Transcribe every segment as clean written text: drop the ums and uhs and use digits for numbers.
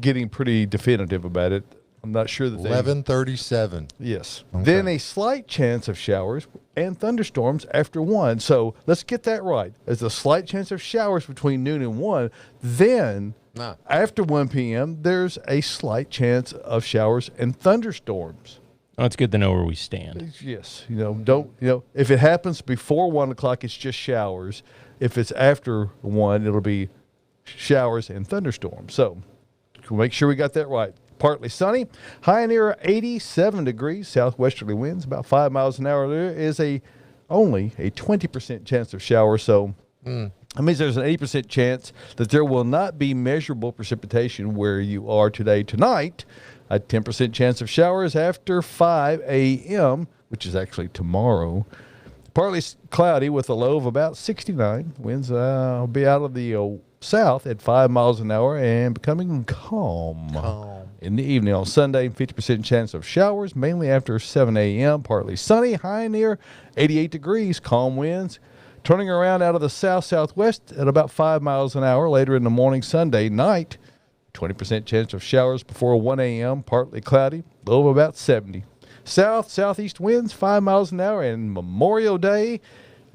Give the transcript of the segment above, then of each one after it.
getting pretty definitive about it. I'm not sure that 11:37. Yes. Okay. Then a slight chance of showers and thunderstorms after 1. So let's get that right. There's a slight chance of showers between noon and 1. Then after 1 p.m., there's a slight chance of showers and thunderstorms. Oh, it's good to know where we stand. Yes. If it happens before 1 o'clock, it's just showers. If it's after 1, it'll be showers and thunderstorms. So we'll make sure we got that right. Partly sunny, high near 87 degrees, southwesterly winds about 5 miles an hour. There is only a 20% chance of showers, so that means there's an 80% chance that there will not be measurable precipitation where you are tonight. A 10% chance of showers after 5 a.m., which is actually tomorrow. Partly cloudy with a low of about 69. Winds will be out of the south at 5 miles an hour and becoming calm. In the evening on Sunday, 50% chance of showers, mainly after 7 a.m. Partly sunny, high near 88 degrees, calm winds. Turning around out of the south-southwest at about 5 miles an hour later in the morning. Sunday night, 20% chance of showers before 1 a.m., partly cloudy, low of about 70. South-southeast winds, 5 miles an hour, and Memorial Day,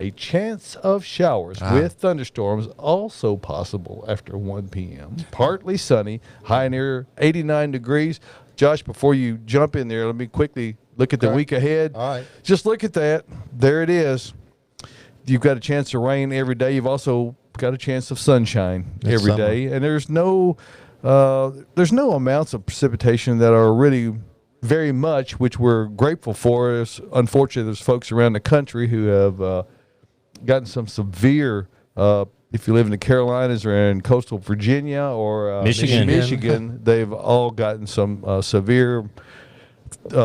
a chance of showers with thunderstorms also possible after 1 p.m. Partly sunny, high near 89 degrees. Josh, before you jump in there, let me quickly look at the week ahead. All right. Just look at that. There it is. You've got a chance of rain every day. You've also got a chance of sunshine every day. And there's no amounts of precipitation that are really very much, which we're grateful for. Unfortunately, there's folks around the country who have gotten some severe, if you live in the Carolinas or in coastal Virginia or Michigan, they've all gotten some severe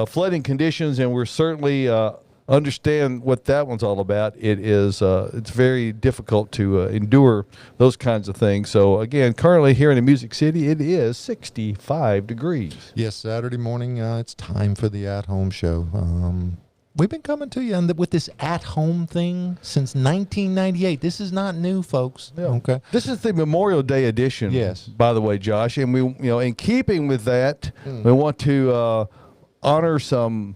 flooding conditions, and we're certainly understand what that one's all about. It's very difficult to endure those kinds of things. So again, currently here in the Music City, it is 65 degrees. Yes, Saturday morning, it's time for the at-home show. We've been coming to you with this at-home thing since 1998. This is not new, folks. Yeah. Okay. This is the Memorial Day edition. Yes. By the way, Josh, and we, in keeping with that, we want to honor some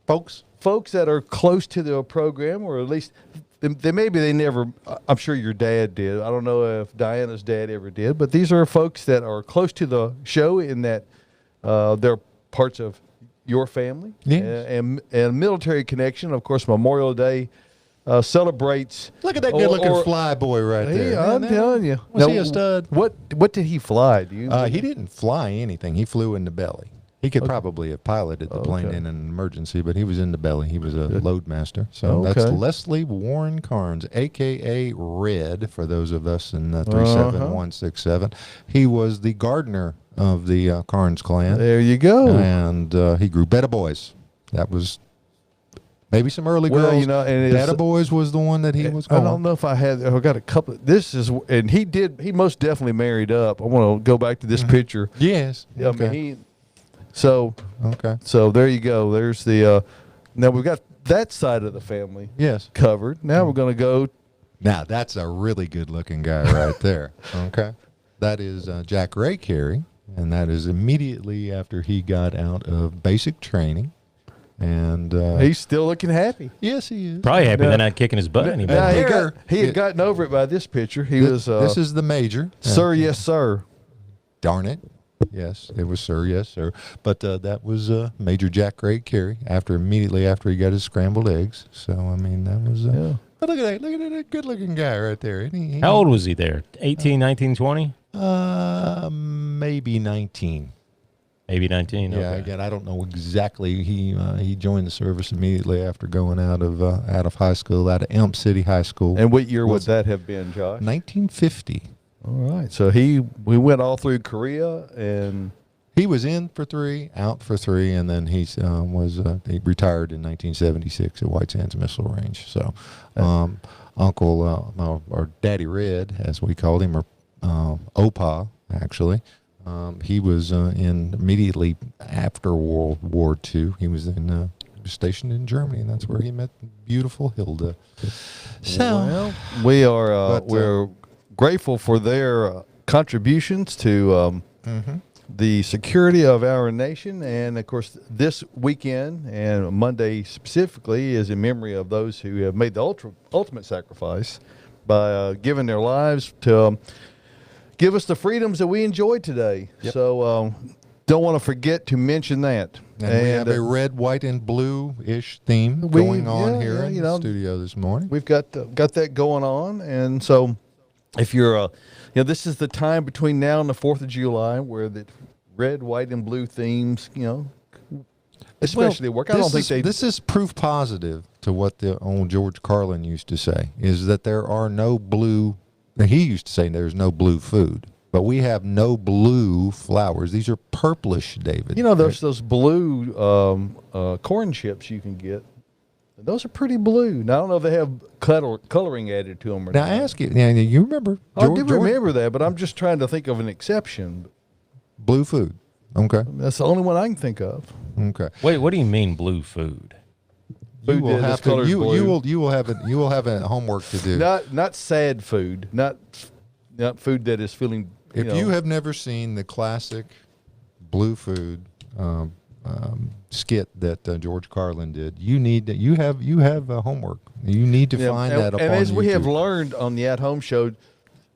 folks that are close to the program, or at least they never. I'm sure your dad did. I don't know if Diana's dad ever did, but these are folks that are close to the show in that they're parts of your family, and military connection. Of course, Memorial Day celebrates. Look at that good-looking fly boy right there. Yeah, I'm telling you. Was he a stud? What did he fly? Do you? He didn't fly anything. He flew in the belly. He could probably have piloted the plane in an emergency, but he was in the belly. He was a loadmaster. So that's Leslie Warren Carnes, a.k.a. Red, for those of us in 37167. He was the gardener of the Carnes clan. There you go. And he grew Betta Boys. That was maybe some early girls. And Betta Boys was the one that he was going. I don't know if I got a couple. And he most definitely married up. I want to go back to this picture. Yes. I mean, So there you go. There's the now we've got that side of the family covered. Now we're going to go. Now that's a really good looking guy right there. Okay. That is Jack Ray Cary, and that is immediately after he got out of basic training. And he's still looking happy. Yes, he is. Probably happy they're not kicking his butt anymore. He had gotten over it by this picture. This is the major. Sir, yes, sir. Darn it. Yes, it was sir, yes, sir. But that was Major Jack Ray Cary immediately after he got his scrambled eggs. So, I mean, that was... But look at that good-looking guy right there. How old was he there? 18, 19, 20? Maybe 19. Maybe 19. Yeah, okay. Again, I don't know exactly. He joined the service immediately after going out of high school, out of Elm City High School. And what year would that have been, Josh? 1950. All right. So we went all through Korea, and he was in for 3, out for 3, and then he retired in 1976 at White Sands Missile Range. So, Uncle or Daddy Red, as we called him, or Opa actually, he was in immediately after World War II. He was stationed in Germany, and that's where he met beautiful Hilda. So we're grateful for their contributions to the security of our nation. And, of course, this weekend and Monday specifically is in memory of those who have made the ultimate sacrifice by giving their lives to give us the freedoms that we enjoy today. Yep. So don't want to forget to mention that. And we have a red, white, and blue-ish theme going on here in the studio this morning. We've got that going on. And so if you're, this is the time between now and the 4th of July where the red, white, and blue themes, especially work. I don't think this is proof positive to what the old George Carlin used to say, is that there are no blue. He used to say there's no blue food, but we have no blue flowers. These are purplish, David. There's those blue corn chips you can get. Those are pretty blue. Now, I don't know if they have coloring added to them or not. Now, I ask you, you remember? I do remember that, but I'm just trying to think of an exception. Blue food. Okay. That's the only one I can think of. Okay. Wait, what do you mean blue food? You will have to. You will have it. You will have a homework to do. Not sad food. Not food that is feeling. If you have never seen the classic blue food skit that George Carlin did, you have homework. You need to find that upon And as we YouTube. have learned on the At Home Show,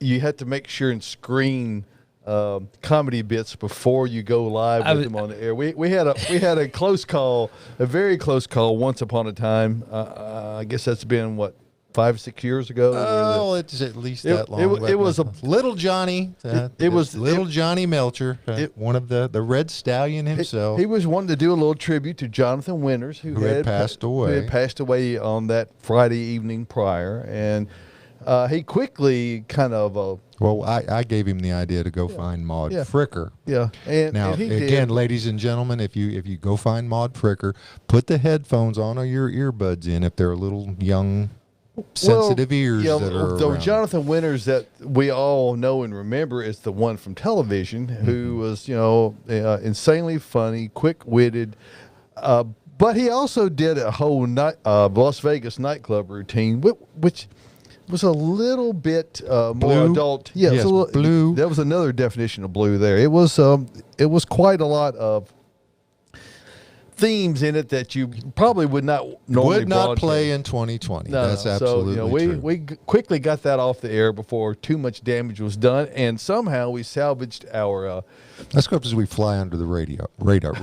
you have to make sure and screen comedy bits before you go live with them on the air. We had a close call, a very close call once upon a time. I guess that's been 5 or 6 years ago. Oh, it's at least that long. It was a little Johnny. It was little Johnny Melcher, one of the Red Stallion himself. He was wanting to do a little tribute to Jonathan Winters, who had passed away. Who had passed away on that Friday evening prior, and he quickly kind of. Well, I gave him the idea to go find Maud Fricker. Yeah. And he again, ladies and gentlemen, if you go find Maud Fricker, put the headphones on or your earbuds in if they're a little young, sensitive ears that are the around. Jonathan Winters that we all know and remember is the one from television who was, insanely funny, quick-witted. But he also did a whole Las Vegas nightclub routine, which was a little bit more adult. Yeah, yes, blue. That was another definition of blue there. It was quite a lot of themes in it that you probably would not normally play in 2020. No, that's absolutely true. We quickly got that off the air before too much damage was done, and somehow we salvaged our. That's because we fly under the radio radar,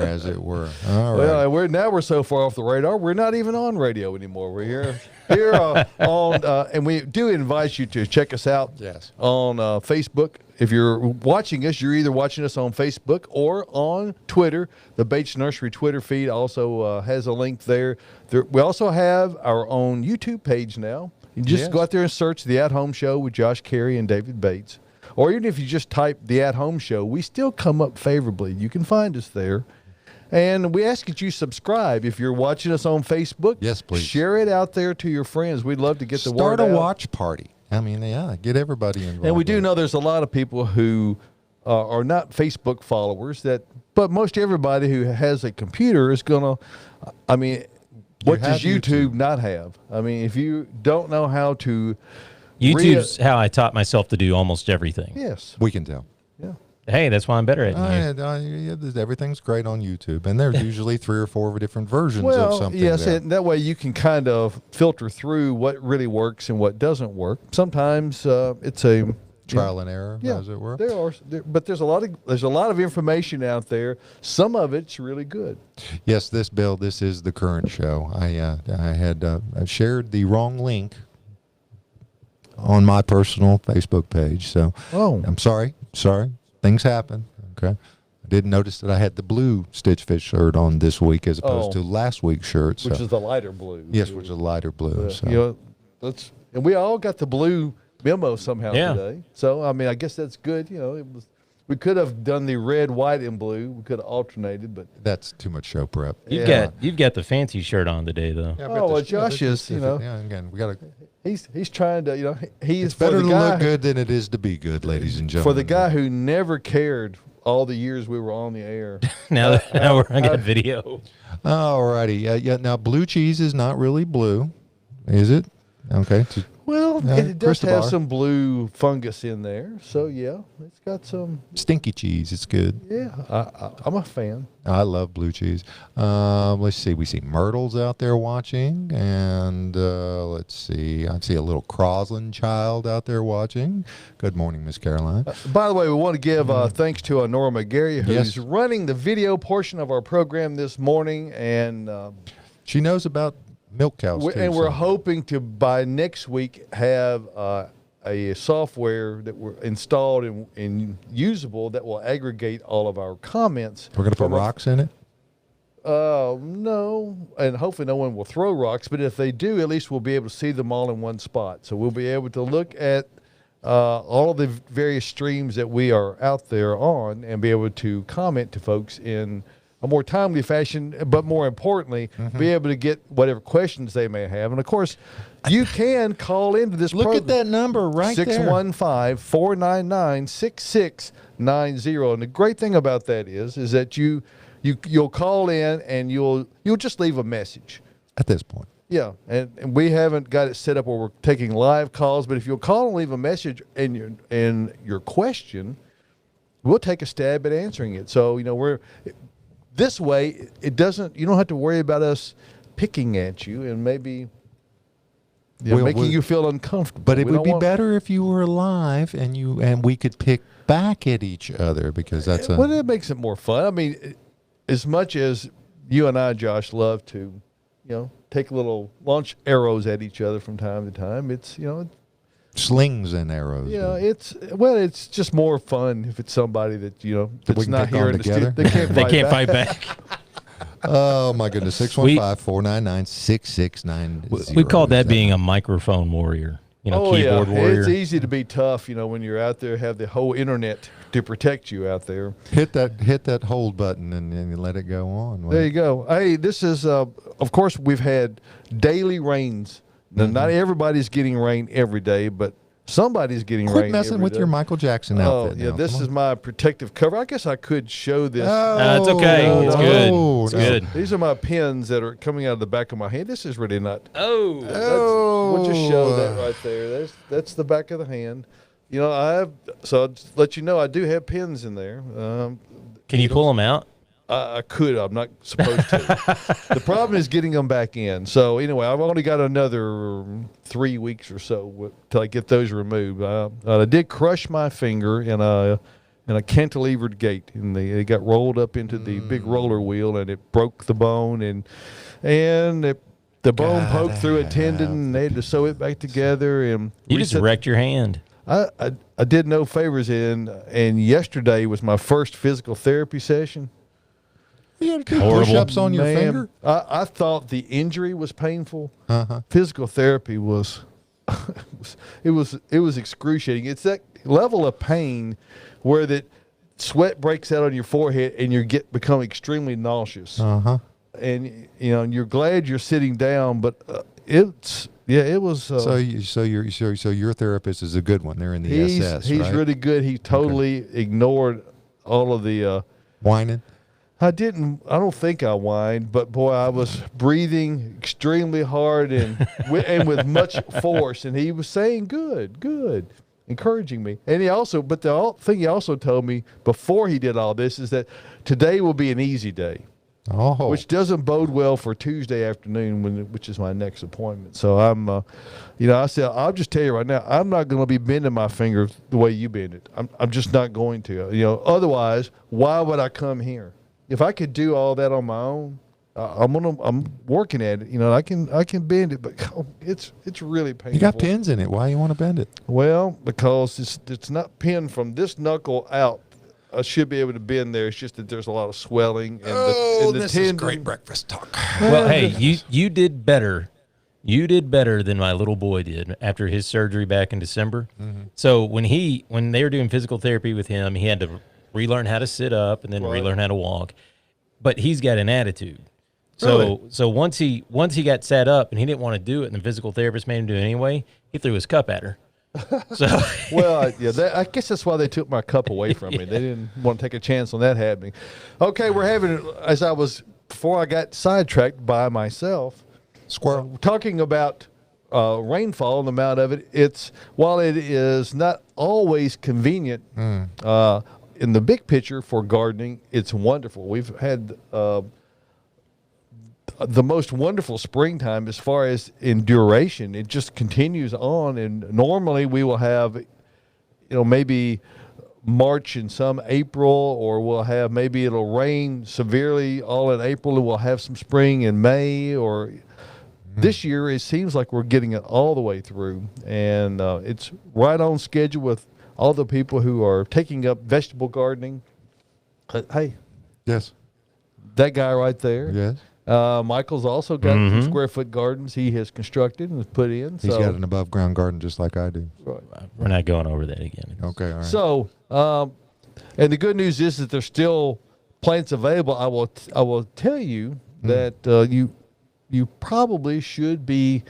as it were. All right. Well, we're so far off the radar, we're not even on radio anymore. We're here on, and we do invite you to check us out on Facebook. If you're watching us, you're either watching us on Facebook or on Twitter. The Bates Nursery Twitter feed also has a link there. We also have our own YouTube page now. You just go out there and search The At Home Show with Josh Cary and David Bates. Or even if you just type The At Home Show, we still come up favorably. You can find us there. And we ask that you subscribe. If you're watching us on Facebook, yes, please. Share it out there to your friends. We'd love to get the word out. Start a watch party. I mean, get everybody involved. And we do know there's a lot of people who are not Facebook followers, but most everybody who has a computer is going to, what does YouTube not have? I mean, if you don't know how to... YouTube's how I taught myself to do almost everything. Yes. We can tell. Yeah. Hey, that's why I'm better at it. Everything's great on YouTube, and there's usually 3 or 4 different versions of something. Yes, and that way you can kind of filter through what really works and what doesn't work. Sometimes it's a trial and error, as it were. But there's a lot of information out there. Some of it's really good. Yes, this is the current show. I had shared the wrong link on my personal Facebook page, so I'm sorry. Things happen. Okay, I did notice that I had the blue Stitch Fish shirt on this week as opposed to last week's shirt, which is the lighter blue. Yes, which is a lighter blue. And we all got the blue memo somehow today. So I guess that's good. We could have done the red, white, and blue. We could have alternated, but that's too much show prep. You've got the fancy shirt on today, though. Yeah, Josh is. Again, we got to. He's trying to. It's better to look good than it is to be good, ladies and gentlemen. For the guy who never cared all the years we were on the air. now we're on a video. All righty. Now blue cheese is not really blue, is it? Okay. Well, it does have Cristobal. some blue fungus in there, so yeah, it's got some. Stinky cheese. It's good. Yeah, I'm a fan. I love blue cheese. Let's see. We see Myrtle's out there watching, and let's see. I see a little Crosland child out there watching. Good morning, Miss Caroline. By the way, we want to give thanks to Norma Gary, who's Yes. running the video portion of our program this morning, and She knows about milk cows, too. and we're so- hoping to by next week have a software that we're installed and usable that will aggregate all of our comments. We're going to put from a- rocks in it? No, and hopefully no one will throw rocks. But if they do, at least we'll be able to see them all in one spot. So we'll be able to look at all of the various streams that we are out there on and be able to comment to folks in a more timely fashion, but more importantly, be able to get whatever questions they may have. And of course, you can call into this Look program. at that number right there. 615-499-6690. And the great thing about that is that you'll call in and you'll just leave a message. At this point. Yeah, and we haven't got it set up where we're taking live calls, but if you'll call and leave a message and your question, we'll take a stab at answering it. So, we're this way, you don't have to worry about us picking at you and maybe making you feel uncomfortable. But it We would don't be want- better if you were live and we could pick back at each other, because that's Well, it makes it more fun. I mean, as much as you and I, Josh, love to, take little launch arrows at each other from time to time. It's, slings and arrows. it's just more fun if it's somebody that, That we that's can not pick here on in the together? studio. They can't fight back. Oh my goodness! 615-499-6690. We call that being a microphone warrior. Keyboard warrior. It's easy to be tough, when you're out there, have the whole internet to protect you out there. hit that hold button and let it go on. There you go. Hey, this is, of course, we've had daily rains. Now, not everybody's getting rain every day, but somebody's getting Quit rain messing every with day. your Michael Jackson outfit. yeah, now. this Come is on. my protective cover. I guess I could show this. It's okay. It's good. no, It's no. good. These are my pins that are coming out of the back of my hand. This is really not. Oh. We'll just show that right there. That's the back of the hand. I'll let you know I do have pins in there. Can you pull them out? I could. I'm not supposed to. The problem is getting them back in. So anyway, I've only got another 3 weeks or so till I get those removed. I did crush my finger in a cantilevered gate, and it got rolled up into the big roller wheel, and it broke the bone, and the bone poked through a tendon, and they had to sew it back together. And You just wrecked your hand. I did no favors and yesterday was my first physical therapy session. You had to do Horrible. push-ups on your Man, finger. I thought the injury was painful. Uh-huh. Physical therapy was it was excruciating. It's that level of pain where that sweat breaks out on your forehead and you become extremely nauseous. Uh-huh. And and you're glad you're sitting down, but it was. So your therapist is a good one. They're in the he's SS, right? really good. He totally ignored all of the. Whining. I don't think I whined, but boy, I was breathing extremely hard and with much force. And he was saying, good, encouraging me. And the thing he also told me before he did all this is that today will be an easy day, Oh. which doesn't bode well for Tuesday afternoon, which is my next appointment. So I'm, I said, I'll just tell you right now, I'm not going to be bending my finger the way you bend it. I'm just not going to. Otherwise, why would I come here? If I could do all that on my own, I'm working at it. I can bend it, but it's really painful. You got pins in it. Why you want to bend it? Well, because it's not pinned from this knuckle out. I should be able to bend there. It's just that there's a lot of swelling and the tendon. breakfast talk. Well, hey, you did better. You did better than my little boy did after his surgery back in December. Mm-hmm. So when they were doing physical therapy with him, he had to relearn how to sit up and then relearn how to walk. But he's got an attitude. So once he got sat up and he didn't want to do it, and the physical therapist made him do it anyway, he threw his cup at her. So Well, I guess that's why they took my cup away from me. They didn't want to take a chance on that happening. Okay, we're having, before I got sidetracked by myself, Squirrel. talking about rainfall and the amount of it, it's while it is not always convenient in the big picture for gardening, it's wonderful. We've had the most wonderful springtime as far as in duration. It just continues on, and normally we will have, maybe March and some April, or we'll have maybe it'll rain severely all in April, and we'll have some spring in May. Or this year, it seems like we're getting it all the way through, and it's right on schedule with all the people who are taking up vegetable gardening. Hey, yes, that guy right there. Yes. Michael's also got some square foot gardens he has constructed and has put in. He's got an above ground garden just like I do. Right. We're not going over that again. Okay, all right. So, and the good news is that there's still plants available. I will tell you that you probably should be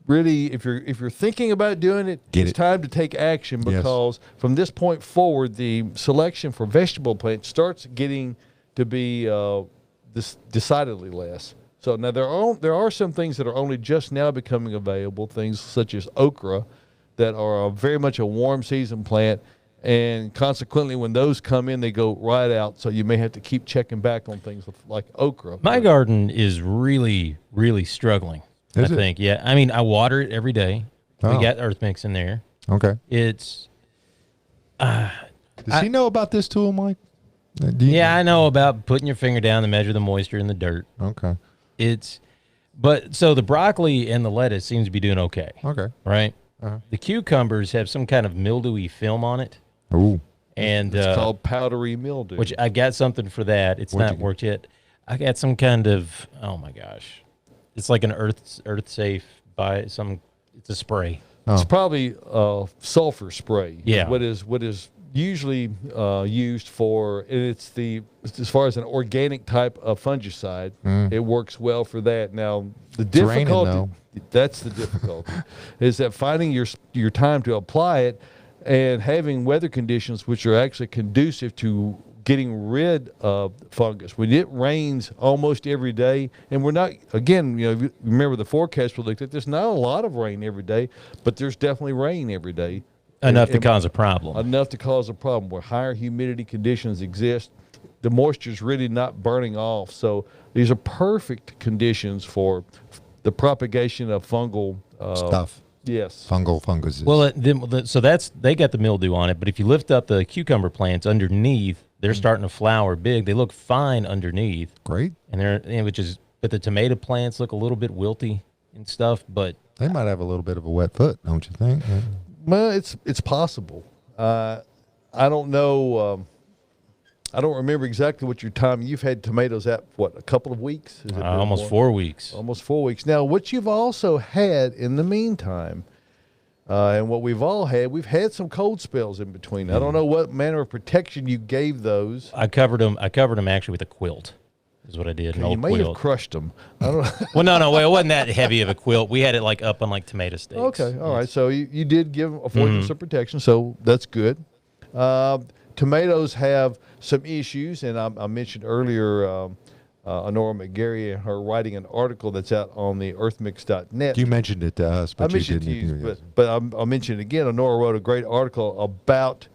really, if you're thinking about doing it, it's time to take action, because from this point forward, the selection for vegetable plants starts getting to be decidedly less. So now there are some things that are only just now becoming available, things such as okra that are very much a warm season plant, and consequently when those come in, they go right out. So you may have to keep checking back on things like okra. My garden is really, really struggling. I think. Yeah. I mean, I water it every day. We got earth mix in there. Okay. It's does he know about this tool, Mike? Yeah, I know about putting your finger down to measure the moisture in the dirt. Okay. But so the broccoli and the lettuce seems to be doing okay. Okay. Right? The cucumbers have some kind of mildewy film on it. Ooh. And it's called powdery mildew. Which I got something for that. It's not worked yet. I got some kind of, oh my gosh. It's like an earth safe it's a spray. It's probably sulfur spray. Yeah. What is usually used for, and it's as far as an organic type of fungicide, it works well for that. Now the difficulty, that's the difficulty, is that finding your time to apply it and having weather conditions which are actually conducive to getting rid of fungus. When it rains almost every day, and we're not, again, remember the forecast we looked at, there's not a lot of rain every day, but there's definitely rain every day. Enough to cause a problem. Enough to cause a problem where higher humidity conditions exist. The moisture's really not burning off. So these are perfect conditions for the propagation of fungal stuff. Yes. Funguses. Well, so they got the mildew on it, but if you lift up the cucumber plants underneath, they're starting to flower big. They look fine underneath. Great. And but the tomato plants look a little bit wilty and stuff, but they might have a little bit of a wet foot, don't you think? Yeah. Well, it's possible. I don't know. I don't remember exactly what your time. You've had tomatoes at what, a couple of weeks? Is it almost 4 weeks. Almost 4 weeks. Now, what you've also had in the meantime, and what we've had some cold spells in between. I don't know what manner of protection you gave those. I covered them actually with a quilt. Is what I did. You may have crushed them. I don't know. Well, no. It wasn't that heavy of a quilt. We had it like up on like tomato stakes. Okay, all right. So you did afford them some protection, so that's good. Tomatoes have some issues, and I mentioned earlier Honora McGarry and her writing an article that's out on the earthmix.net. You mentioned it to us, but I mentioned you it didn't. to you, but I'll mention it again. Honora wrote a great article about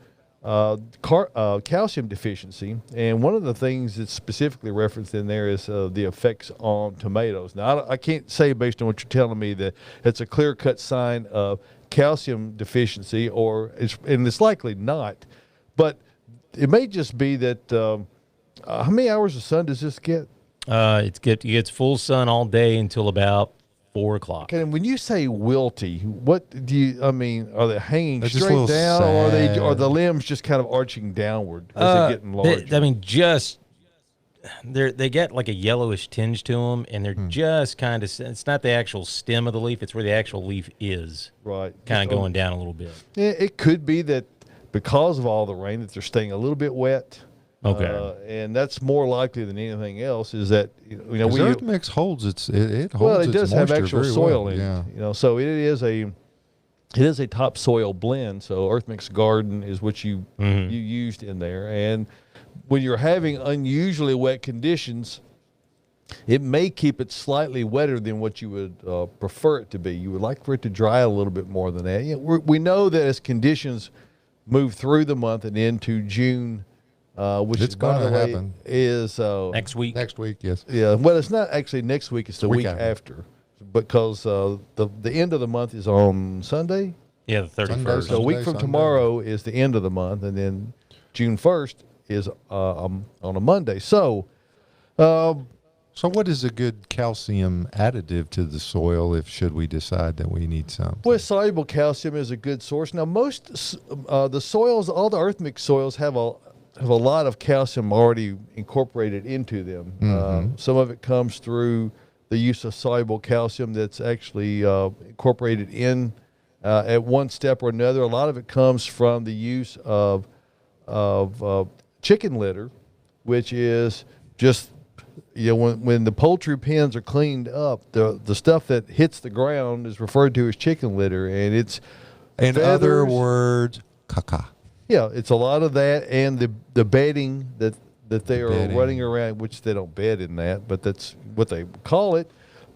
calcium deficiency, and one of the things that's specifically referenced in there is the effects on tomatoes. Now, I can't say based on what you're telling me that it's a clear-cut sign of calcium deficiency, and it's likely not, but it may just be that. How many hours of sun does this get? It gets full sun all day until about 4 o'clock. Okay, and when you say wilty, what do you? I mean, are they hanging They're straight down, or are the limbs just kind of arching downward as they're getting larger? They get like a yellowish tinge to them, and they're just kind of. It's not the actual stem of the leaf; it's where the actual leaf is. Right, kind of going down a little bit. Yeah, it could be that because of all the rain that they're staying a little bit wet. Okay, and that's more likely than anything else. Is that Earth Mix holds it holds. Well, it does have actual soil in it. Yeah. So it is a topsoil blend. So Earth Mix Garden is what you used in there, and when you're having unusually wet conditions, it may keep it slightly wetter than what you would prefer it to be. You would like for it to dry a little bit more than that. We know that as conditions move through the month and into June, which It's is, by the gonna way, happen. is Next week. Next week, yes. yeah. Well, it's not actually next week; it's the week after, because the end of the month is on Sunday. Yeah, the 31st. So a week from Sunday. tomorrow is the end of the month, and then June 1st is on a Monday. So, So what is a good calcium additive to the soil should we decide that we need some? well, soluble calcium is a good source. Now, most the soils, all the earth mix soils have a lot of calcium already incorporated into them. Some of it comes through the use of soluble calcium that's actually incorporated in at one step or another. A lot of it comes from the use of chicken litter, which is just, when the poultry pens are cleaned up, the stuff that hits the ground is referred to as chicken litter, and it's In other words, caca. yeah, it's a lot of that, and the bedding that they are bedding. running around, which they don't bed in that, but that's what they call it.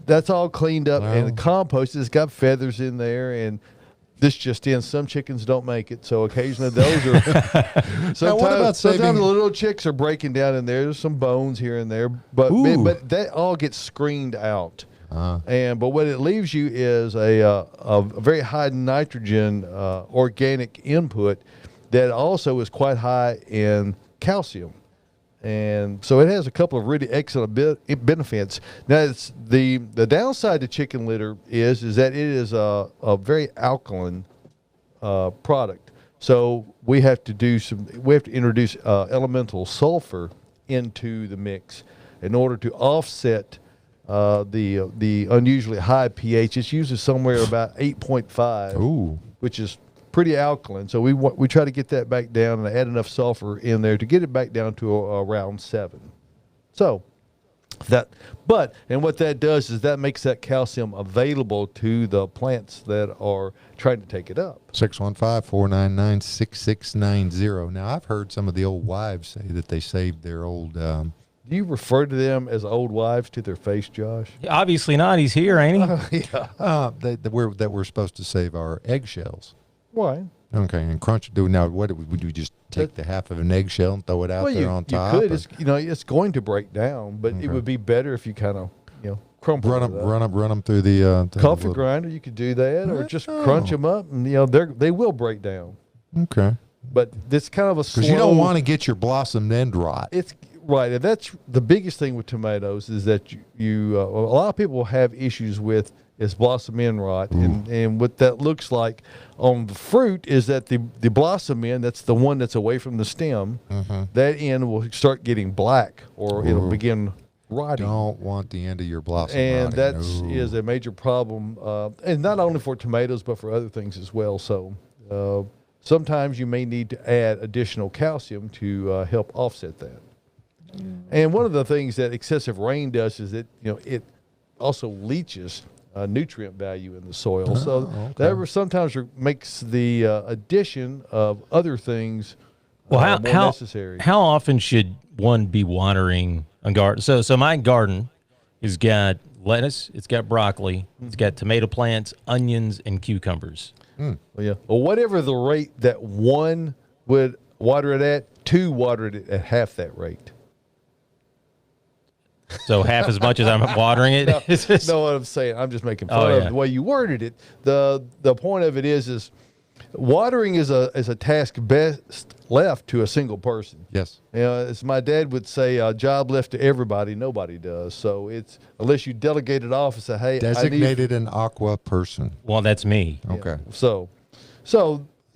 That's all cleaned up, and the compost has got feathers in there, and this just in, some chickens don't make it, so occasionally those are. Sometimes the little chicks are breaking down in there. There's some bones here and there, but that all gets screened out. But what it leaves you is a very high nitrogen organic input that also is quite high in calcium. And so it has a couple of really excellent benefits. Now, it's the downside to chicken litter is that it is a very alkaline product. So we have to introduce elemental sulfur into the mix in order to offset the unusually high pH. It's usually somewhere about 8.5, which is pretty alkaline. So we try to get that back down and add enough sulfur in there to get it back down to around 7. So and what that does is that makes that calcium available to the plants that are trying to take it up. 615-499-6690. Now, I've heard some of the old wives say that they saved their old Do you refer to them as old wives to their face, Josh? Obviously not. He's here, ain't he? Yeah. that we're supposed to save our eggshells. Why? Okay, and crunch. Would you just take the half of an eggshell and throw it out there on top? You could. It's going to break down, but it would be better if you kind of crumple run them through the coffee grinder. You could do that, or just crunch them up, and they will break down. Okay, but it's kind of a slow. Because you don't want to get your blossom end rot. It's right, and that's the biggest thing with tomatoes is that you a lot of people have issues with is blossom end rot, and what that looks like on the fruit is that the blossom end, that's the one that's away from the stem, that end will start getting black, or it'll begin rotting. Don't want the end of your blossom and rotting. that is a major problem, and not only for tomatoes but for other things as well. So sometimes you may need to add additional calcium to help offset that. And one of the things that excessive rain does is it also leaches nutrient value in the soil. That sometimes makes the addition of other things more necessary. How often should one be watering a garden? So my garden has got lettuce, it's got broccoli, it's got tomato plants, onions, and cucumbers. Well, whatever the rate that one would water it at, two watered it at half that rate. So half as much as I'm watering it? No, what I'm saying, I'm just making fun of the way you worded it. The point of it is watering is a task best left to a single person. Yes. As my dad would say, a job left to everybody, nobody does. So it's, unless you delegate it off and say, hey, designated an aqua person. Well, that's me. Okay. So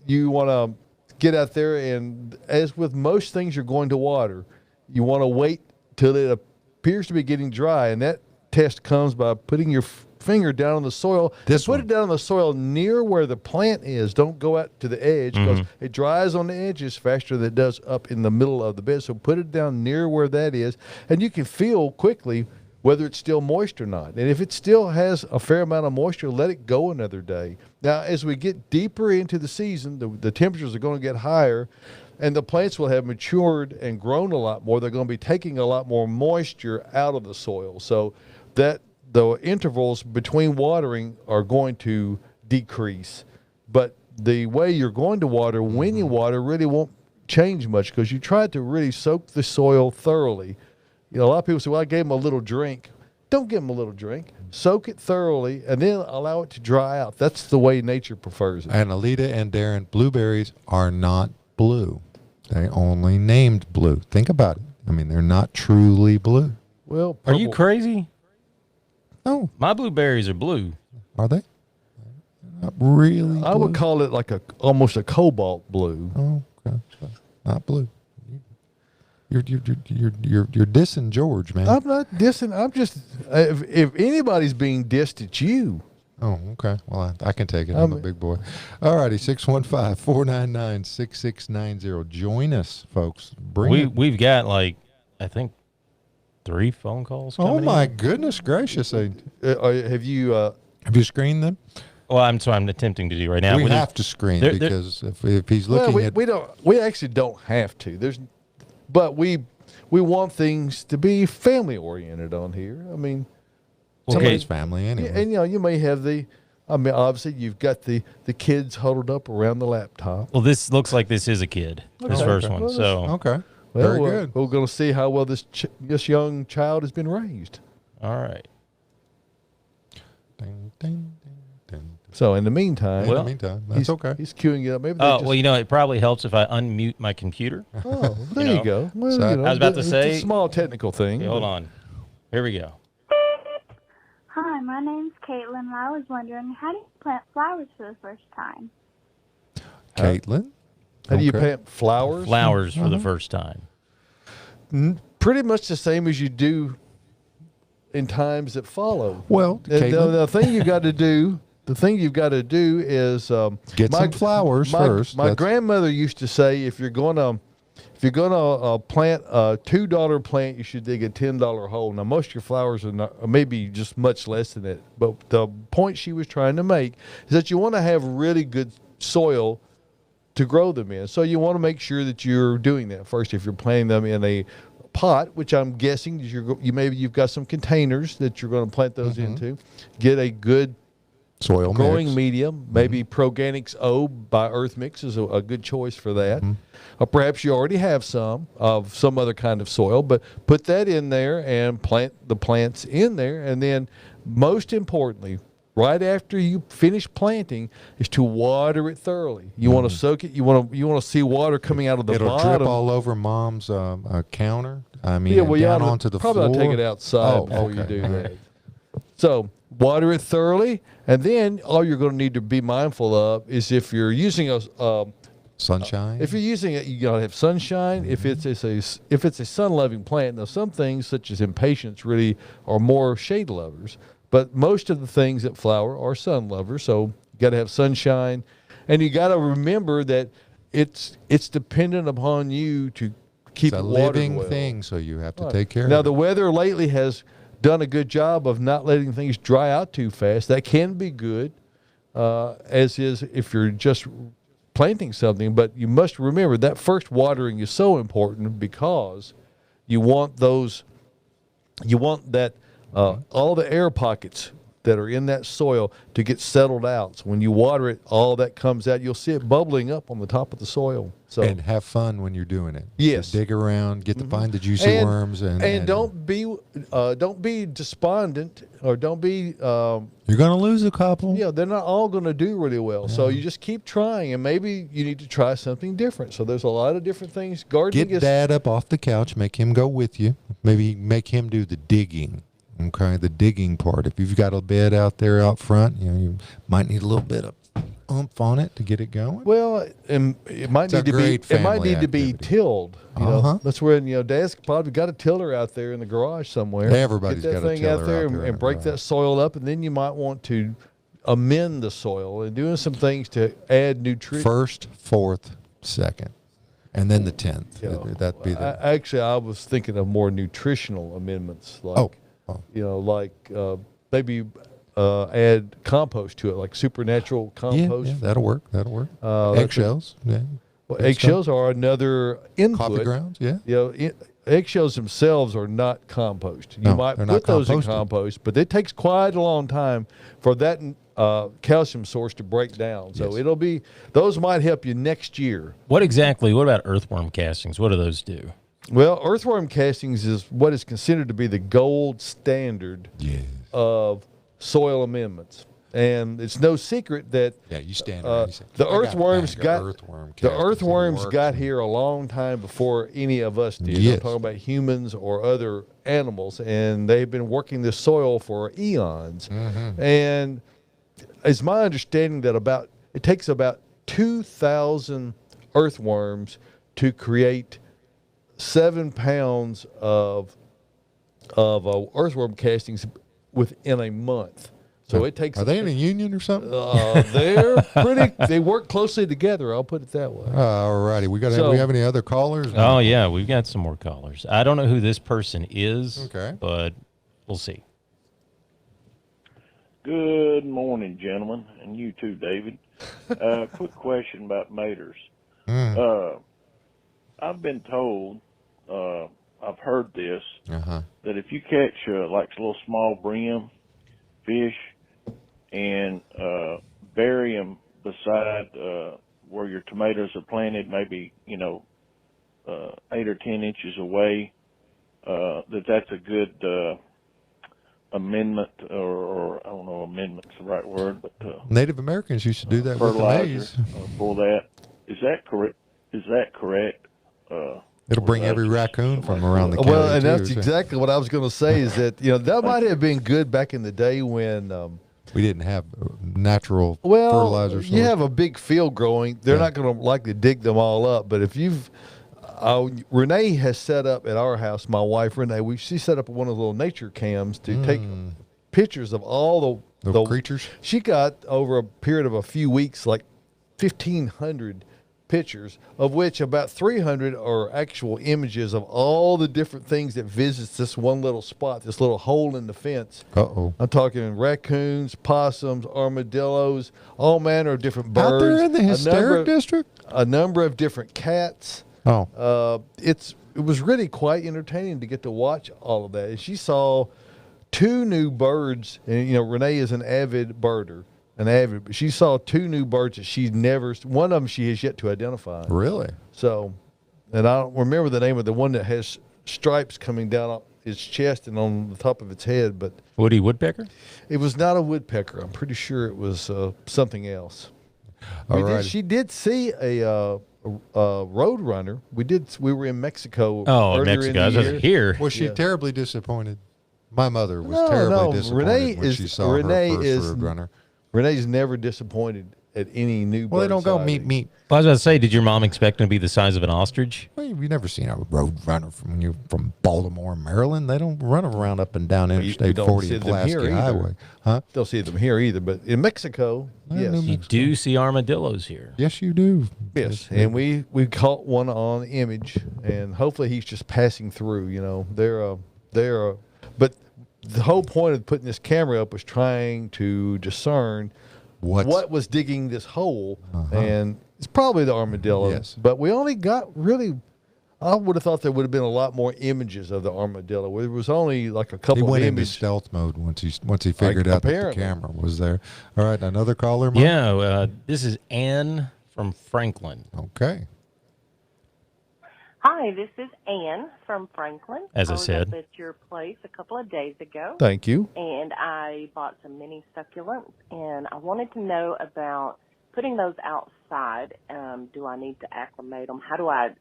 you want to get out there, and as with most things you're going to water, you want to wait till it appears to be getting dry, and that test comes by putting your finger down on the soil. Put it down on the soil near where the plant is. Don't go out to the edge, because it dries on the edges faster than it does up in the middle of the bed. So put it down near where that is, and you can feel quickly whether it's still moist or not. And if it still has a fair amount of moisture, let it go another day. Now, as we get deeper into the season, the temperatures are going to get higher. and the plants will have matured and grown a lot more. They're going to be taking a lot more moisture out of the soil, so that the intervals between watering are going to decrease. But the way you're going to water, when you water, really won't change much, because you try to really soak the soil thoroughly. You know, a lot of people say, well, I gave them a little drink. Don't give them a little drink. Soak it thoroughly and then allow it to dry out. That's the way nature prefers it. And Alita and Darren, blueberries are not blue. They only named blue. Think about it. I mean, they're not truly blue. Well, Are you crazy? No. My blueberries are blue. Are they? Not really blue? I would call it like almost a cobalt blue. Oh, okay. Not blue. You're dissing George, man. I'm not dissing. I'm just, if anybody's being dissed, it's you. Oh, okay. Well, I can take it. I'm a big boy. All righty, 615-499-6690. Join us, folks. We've got I think 3 phone calls coming Oh my in. goodness gracious! Have you screened them? Well, I'm attempting to do right now. We have to screen because if he's looking at, we actually don't have to. But we want things to be family oriented on here. I mean, somebody's family anyway. And you may have obviously you've got the kids huddled up around the laptop. Well, this looks like this is a kid. This first one. So okay, well, very good. We're going to see how well this young child has been raised. All right. Ding, ding, ding, ding. So in the meantime, that's okay. He's queuing it up. Maybe. Well, it probably helps if I unmute my computer. Oh, there you go. Well, I was about to say, it's a small technical thing. Okay, hold on. Here we go. Hi, my name's Caitlin, and I was wondering, how do you plant flowers for the first time? Caitlin, how do you plant flowers? Flowers for the first time. Pretty much the same as you do in times that follow. Well, the thing you got to do. The thing you've got to do is get some flowers first. My grandmother used to say, if you're gonna plant a $2 plant, you should dig a $10 hole. Now, most of your flowers are maybe just much less than that. But the point she was trying to make is that you want to have really good soil to grow them in. So you want to make sure that you're doing that first. If you're planting them in a pot, which I'm guessing you've got some containers that you're going to plant those into, get a good soil growing medium. Maybe Proganics O by Earth Mix is a good choice for that. Or perhaps you already have some of some other kind of soil, but put that in there and plant the plants in there. And then most importantly, right after you finish planting, is to water it thoroughly. You want to soak it. You want to see water coming out of the bottom. It'll drip all over Mom's counter. I mean, down onto the floor. Probably take it outside before you do that. So water it thoroughly, and then all you're going to need to be mindful of is if you're using sunshine. If you're using it, you got to have sunshine. If it's a sun-loving plant, now some things such as impatiens really are more shade lovers, but most of the things that flower are sun lovers. So you got to have sunshine, and you got to remember that it's dependent upon you to keep it watered well. It's a living thing, so you have to take care of it. Now the weather lately has done a good job of not letting things dry out too fast. That can be good, as is if you're just planting something. But you must remember that first watering is so important, because you want that all the air pockets that are in that soil to get settled out. So when you water it, all that comes out. You'll see it bubbling up on the top of the soil. So, and have fun when you're doing it. Yes. Just dig around, get to find the juicy worms, and don't be despondent, or don't be. You're going to lose a couple. Yeah, they're not all going to do really well. Yeah. So you just keep trying, and maybe you need to try something different. So there's a lot of different things. Gardening. Get Dad up off the couch, make him go with you. Maybe make him do the digging. Okay, the digging part. If you've got a bed out there out front, you might need a little bit of oomph on it to get it going. Well, it might need to be tilled. You know, that's when Dad's probably got a tiller out there in the garage somewhere. Everybody's got a tiller out there and break that soil up, and then you might want to amend the soil and doing some things to add nutrition. First, fourth, second, and then the 10th. That'd be actually, I was thinking of more nutritional amendments, like maybe add compost to it, like supernatural compost. Yeah, that'll work. Eggshells. Yeah. Well, eggshells are another input. Coffee grounds, yeah. Eggshells themselves are not compost. You might put those in compost, but it takes quite a long time for that calcium source to break down. So those might help you next year. What about earthworm castings? What do those do? Well, earthworm castings is what is considered to be the gold standard of soil amendments. And it's no secret that you stand the earthworms got here a long time before any of us did. Yes. I'm talking about humans or other animals, and they've been working the soil for eons. Mm-hmm. And it's my understanding that it takes about 2,000 earthworms to create 7 pounds of earthworm castings within a month. So it takes. Are they in a union or something? They work closely together. I'll put it that way. All righty. We have any other callers? Oh yeah, we've got some more callers. I don't know who this person is. Okay. But we'll see. Good morning, gentlemen, and you too, David. Quick question about maters. I've been told, I've heard this, that if you catch like a little small brim fish and bury them beside where your tomatoes are planted, maybe 8 or 10 inches away, that's a good amendment, or I don't know, amendment's the right word, but Native Americans used to do that with the maize. For that, is that correct? It'll bring every raccoon from around the county. Well, and that's exactly what I was going to say. Is that that might have been good back in the day when we didn't have natural fertilizer. You have a big field growing. They're not going to like to dig them all up. But if you've Renee has set up at our house. My wife Renee, she set up one of the little nature cams to take pictures of all the creatures. She got over a period of a few weeks like 1,500 pictures, of which about 300 are actual images of all the different things that visits this one little spot, this little hole in the fence. I'm talking raccoons, possums, armadillos, all manner of different birds. Out there in the hysteric district? A number of different cats. It was really quite entertaining to get to watch all of that. And she saw 2 new birds, and Renee is an avid birder. But she saw 2 new birds that one of them she has yet to identify. Really? So, and I don't remember the name of the one that has stripes coming down its chest and on the top of its head, but. Woody woodpecker? It was not a woodpecker. I'm pretty sure it was something else. She did see a road runner. We were in Mexico. Earlier in the year. Here. Was she terribly disappointed? My mother was terribly disappointed when she saw her first road runner. Renee's never disappointed at any new bird. Well, they don't go meet. Well, I was about to say, did your mom expect them to be the size of an ostrich? Well, you've never seen a road runner from Baltimore, Maryland. They don't run around up and down Interstate 40 and Pulaski Highway. Don't see them here either, but in Mexico, yes. You do see armadillos here. Yes, you do. Yes, and we caught one on image, and hopefully he's just passing through. But the whole point of putting this camera up was trying to discern what was digging this hole, and it's probably the armadillo. Yes. But we only got I would have thought there would have been a lot more images of the armadillo. It was only like a couple of images. He went into stealth mode once he figured out that the camera was there. All right, another caller, Mike? Yeah, this is Ann from Franklin. Okay. Hi, this is Ann from Franklin. As I said. I was up at your place a couple of days ago. Thank you. And I bought some mini succulents, and I wanted to know about putting those outside. Do I need to acclimate them? How do I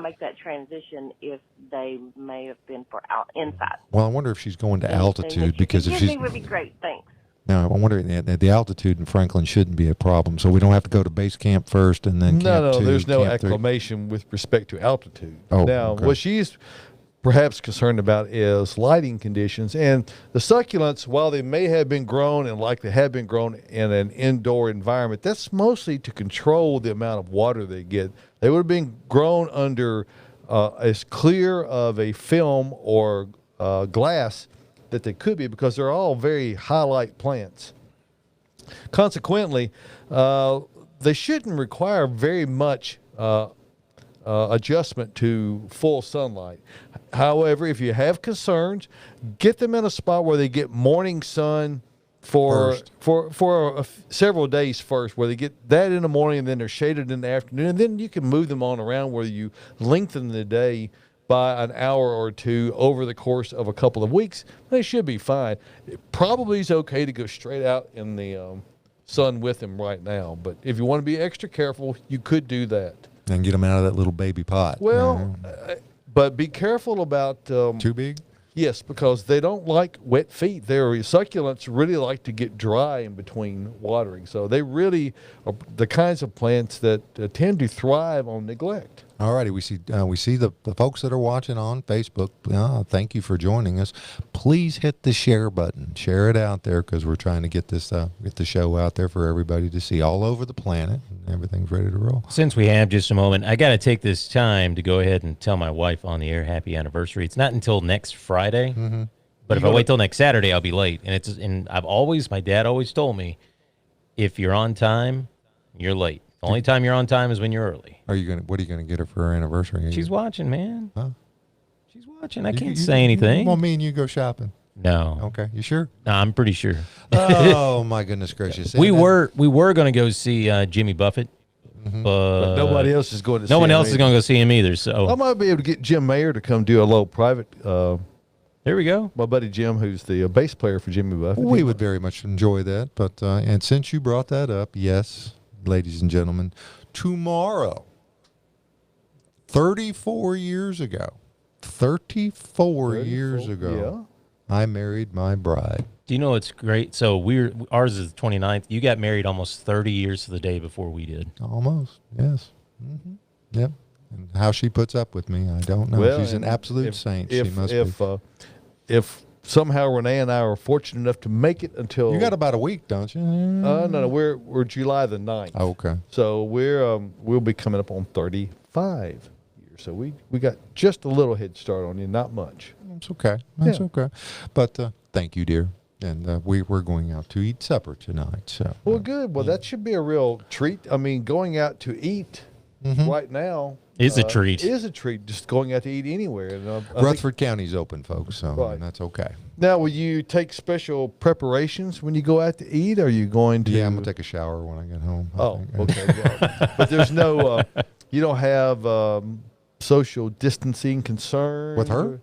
make that transition if they may have been for inside? Well, I wonder if she's going to altitude, because if she's would be great. Thanks. Now, I wonder the altitude in Franklin shouldn't be a problem, so we don't have to go to base camp first and then camp 2. There's no camp 3. acclimation with respect to altitude. Now, what she's perhaps concerned about is lighting conditions. And the succulents, while they may have been grown and likely have been grown in an indoor environment, that's mostly to control the amount of water they get. They would have been grown under as clear of a film or glass that they could be, because they're all very highlight plants. Consequently, they shouldn't require very much adjustment to full sunlight. However, if you have concerns, get them in a spot where they get morning sun for several days first, where they get that in the morning and then they're shaded in the afternoon, and then you can move them on around where you lengthen the day by an hour or two over the course of a couple of weeks. They should be fine. It probably is okay to go straight out in the sun with them right now, but if you want to be extra careful, you could do that. And get them out of that little baby pot. Well, but be careful about... too big? Yes, because they don't like wet feet. Their succulents really like to get dry in between watering. So they really are the kinds of plants that tend to thrive on neglect. All righty, we see the folks that are watching on Facebook. Thank you for joining us. Please hit the share button. Share it out there because we're trying to get the show out there for everybody to see all over the planet. And everything's ready to roll. Since we have just a moment, I got to take this time to go ahead and tell my wife on the air happy anniversary. It's not until next Friday, but if I wait till next Saturday, I'll be late. And my dad always told me, if you're on time, you're late. The only time you're on time is when you're early. What are you gonna get her for her anniversary? She's watching, man. Huh? She's watching. I can't say anything. Want me and you go shopping? No. Okay, you sure? No, I'm pretty sure. Oh my goodness gracious! We were going to go see Jimmy Buffett, but nobody else is going to. No one else is going to go see him either. So I might be able to get Jim Mayer to come do a little private. There we go. My buddy Jim, who's the bass player for Jimmy Buffett. We would very much enjoy that. But and since you brought that up, yes, ladies and gentlemen, tomorrow, 34 years ago, I married my bride. Do you know it's great? So ours is the 29th. You got married almost 30 years to the day before we did. Almost, yes. Yep. And how she puts up with me, I don't know. Well, she's an absolute saint. She must be. If somehow Renee and I are fortunate enough to make it until... You got about a week, don't you? No, we're July the 9th. Oh, okay. So we'll be coming up on 35 years. So we got just a little head start on you, not much. That's okay. That's okay. But thank you, dear. And we're going out to eat supper tonight. So well, good. Well, that should be a real treat. I mean, going out to eat right now is a treat. Is a treat. Just going out to eat anywhere. And, Rutherford County's open, folks. So right. That's okay. Now, will you take special preparations when you go out to eat? Are you going to? Yeah, I'm gonna take a shower when I get home. Okay. Well, but there's no. You don't have social distancing concerns with her.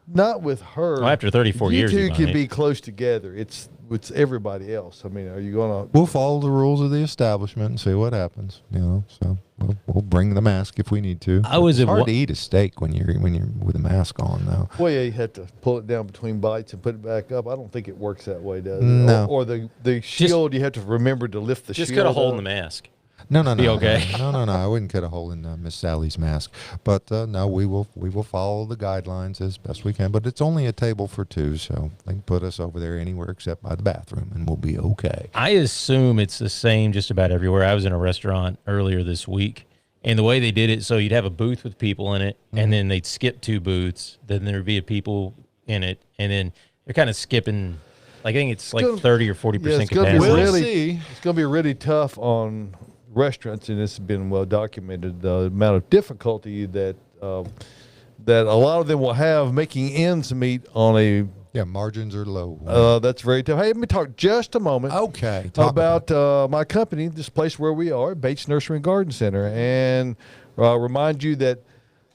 Not with her. Well, after 34 years, you two can be close together. It's everybody else. I mean, are you gonna? We'll follow the rules of the establishment and see what happens. You know, so we'll bring the mask if we need to. It's hard to eat a steak when you're with a mask on, though. Well, yeah, you have to pull it down between bites and put it back up. I don't think it works that way, does it? No. Or the shield, you have to remember to lift the shield. Just cut a hole in the mask. No. Okay. No. I wouldn't cut a hole in Miss Sally's mask, but no, we will follow the guidelines as best we can. But it's only a table for two, so they can put us over there anywhere except by the bathroom, and we'll be okay. I assume it's the same just about everywhere. I was in a restaurant earlier this week, and the way they did it, so you'd have a booth with people in it, and then they'd skip 2 booths. Then there'd be people in it, and then they're kind of skipping. Like I think it's like 30 or 40% capacity. It's going to be really tough on restaurants, and this has been well documented, the amount of difficulty that that a lot of them will have making ends meet on a margins are low. That's very tough. Hey, let me talk just a moment. Okay, about my company, this place where we are, Bates Nursery and Garden Center, and remind you that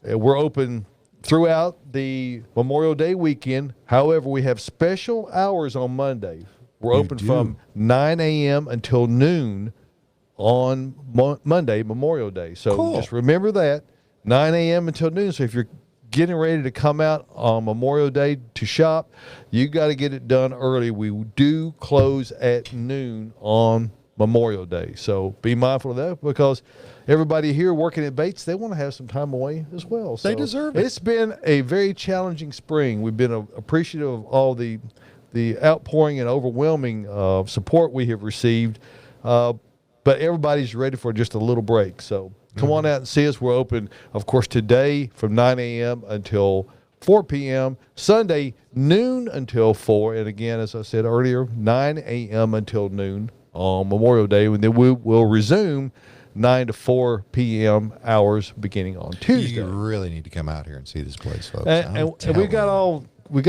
we're open throughout the Memorial Day weekend. However, we have special hours on Monday. We're open from 9 a.m. until noon on Monday, Memorial Day. So just remember that, 9 a.m. until noon. So if you're getting ready to come out on Memorial Day to shop, you got to get it done early. We do close at noon on Memorial Day. So be mindful of that, because everybody here working at Bates, they want to have some time away as well. So they deserve it. It's been a very challenging spring. We've been appreciative of all the outpouring and overwhelming support we have received. But everybody's ready for just a little break. So come on out and see us. We're open, of course, today from 9 a.m. until 4 p.m., Sunday, noon until 4, and again, as I said earlier, 9 a.m. until noon on Memorial Day, and then we will resume 9 to 4 p.m. hours beginning on Tuesday. You really need to come out here and see this place, folks. And we got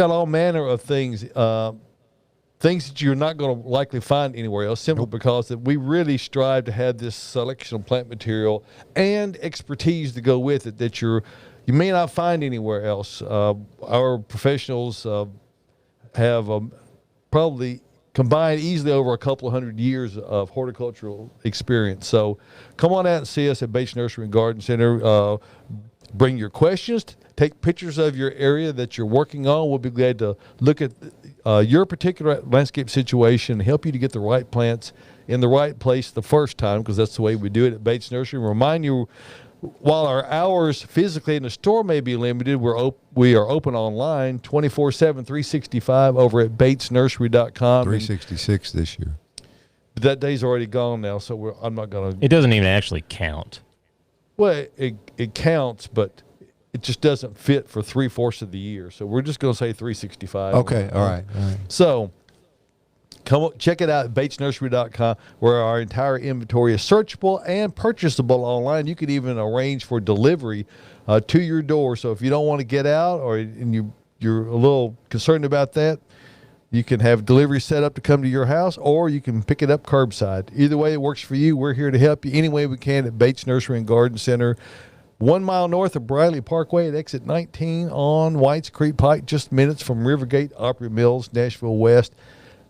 all manner of things. Things that you're not going to likely find anywhere else, simply because that we really strive to have this selection of plant material and expertise to go with it that you may not find anywhere else. Our professionals have probably combined easily over a couple of 100 years of horticultural experience. So come on out and see us at Bates Nursery and Garden Center. Bring your questions. Take pictures of your area that you're working on. We'll be glad to look at your particular landscape situation and help you to get the right plants in the right place the first time, because that's the way we do it at Bates Nursery. Remind you, while our hours physically in the store may be limited, we are open online 24/7, 365 over at batesnursery.com. 366 this year. That day's already gone now, so I'm not going to. It doesn't even actually count. Well, it counts, but it just doesn't fit for 3/4 of the year. So we're just going to say 365. Okay, all right. So come check it out at batesnursery.com, where our entire inventory is searchable and purchasable online. You can even arrange for delivery to your door. So if you don't want to get out, and you're a little concerned about that, you can have delivery set up to come to your house, or you can pick it up curbside. Either way it works for you. We're here to help you any way we can at Bates Nursery and Garden Center, 1 mile north of Briley Parkway at exit 19 on Whites Creek Pike, just minutes from Rivergate, Opry Mills, Nashville West.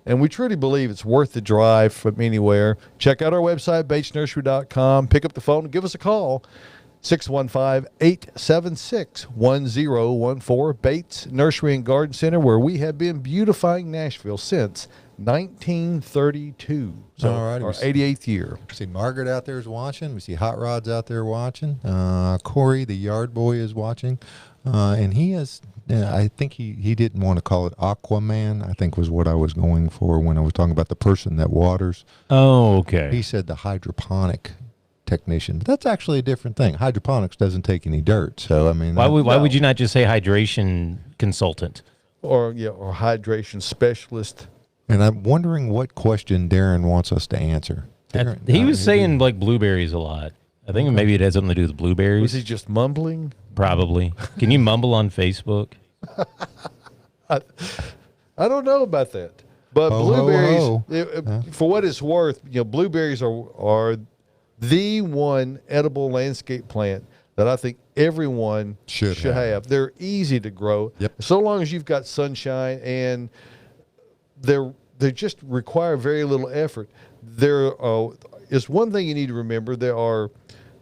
And we truly believe it's worth the drive from anywhere. Check out our website, batesnursery.com. Pick up the phone and give us a call. 615-876-1014. Bates Nursery and Garden Center, where we have been beautifying Nashville since 1932. So Alrighty. our 88th year. We see Margaret out there is watching. We see Hot Rod's out there watching. Corey, the yard boy, is watching. And he is, I think he didn't want to call it Aquaman, I think was what I was going for when I was talking about the person that waters. Oh, okay. He said the hydroponic technician. That's actually a different thing. Hydroponics doesn't take any dirt. So, I mean. Why would you not just say hydration consultant? Or hydration specialist. And I'm wondering what question Darren wants us to answer. Darren, He was saying like blueberries a lot. I think maybe it has something to do with blueberries. Was he just mumbling? Probably. Can you mumble on Facebook? I don't know about that. But blueberries, for what it's worth, blueberries are the one edible landscape plant that I think everyone should have. They're easy to grow. Yep. So long as you've got sunshine, and they just require very little effort. There is one thing you need to remember.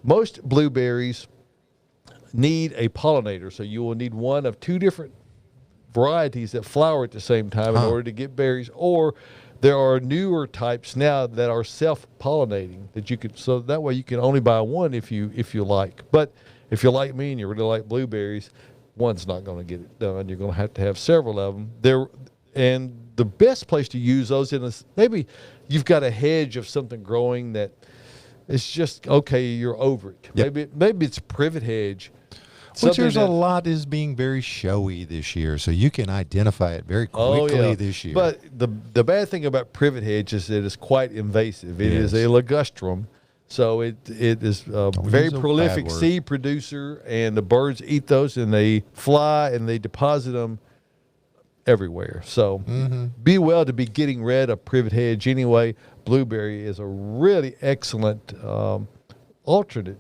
Most blueberries need a pollinator, so you will need one of two different varieties that flower at the same time in order to get berries, or there are newer types now that are self-pollinating that you could, so that way you can only buy one if you like. But if you're like me and you really like blueberries, one's not going to get it done. You're going to have several of them. And the best place to use those is maybe you've got a hedge of something growing that it's just okay. You're over it. Yep. Maybe it's a privet hedge. Which there's a lot is being very showy this year, so you can identify it very quickly this year. But the bad thing about privet hedge is that it's quite invasive. It is a ligustrum, so it is a very prolific seed producer, and the birds eat those, and they fly, and they deposit them everywhere. So be well to be getting rid of privet hedge anyway. Blueberry is a really excellent alternate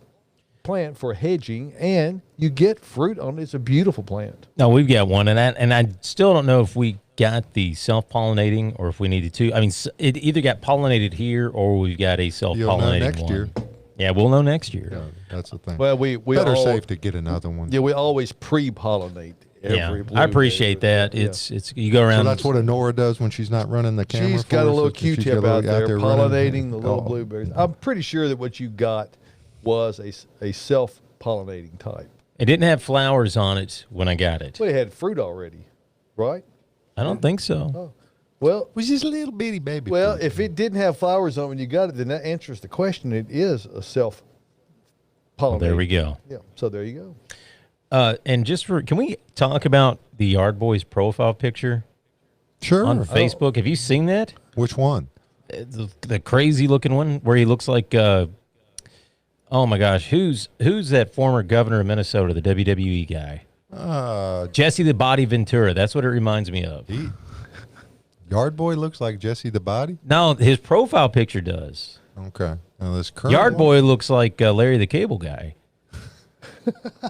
plant for hedging, and you get fruit on it. It's a beautiful plant. No, we've got one, and I still don't know if we got the self-pollinating or if we needed to. I mean, it either got pollinated here or we've got a self-pollinating next one. Year. Yeah, we'll know next year. Yeah, that's the thing. Well, we better safe to get another one. Yeah, we always pre-pollinate. I appreciate that. It's you go around. So that's what Honora does when she's not running the camera. She's got a little Q-tip out there pollinating running. the little blueberries. I'm pretty sure that what you got was a self-pollinating type. It didn't have flowers on it when I got it. Well, it had fruit already, right? I don't think so. Oh. Well, it was just a little bitty baby. Well, fruit. if it didn't have flowers on it when you got it, then that answers the question. It is a self-pollinating. Well, there we go. Yeah, so there you go. And can we talk about the Yard Boys profile picture? Sure. On Facebook. Have you seen that? Which one? The crazy looking one where he looks like Oh my gosh, who's that former governor of Minnesota, the WWE guy? Jesse the Body Ventura. That's what it reminds me of. Yard Boy looks like Jesse the Body? No, his profile picture does. Okay. Now this current Yard Boy looks like Larry the Cable Guy.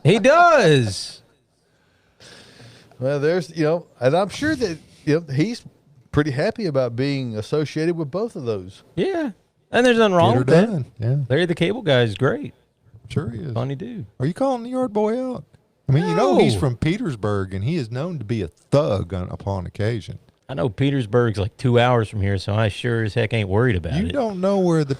He does. Well, there's, and I'm sure that, he's pretty happy about being associated with both of those. Yeah. And there's nothing wrong with that. Yeah. Larry the Cable Guy is great. Sure he is. Funny dude. Are you calling the Yard Boy out? I mean, No. he's from Petersburg, and he is known to be a thug upon occasion. I know Petersburg's like 2 hours from here, so I sure as heck ain't worried about it. You don't know where the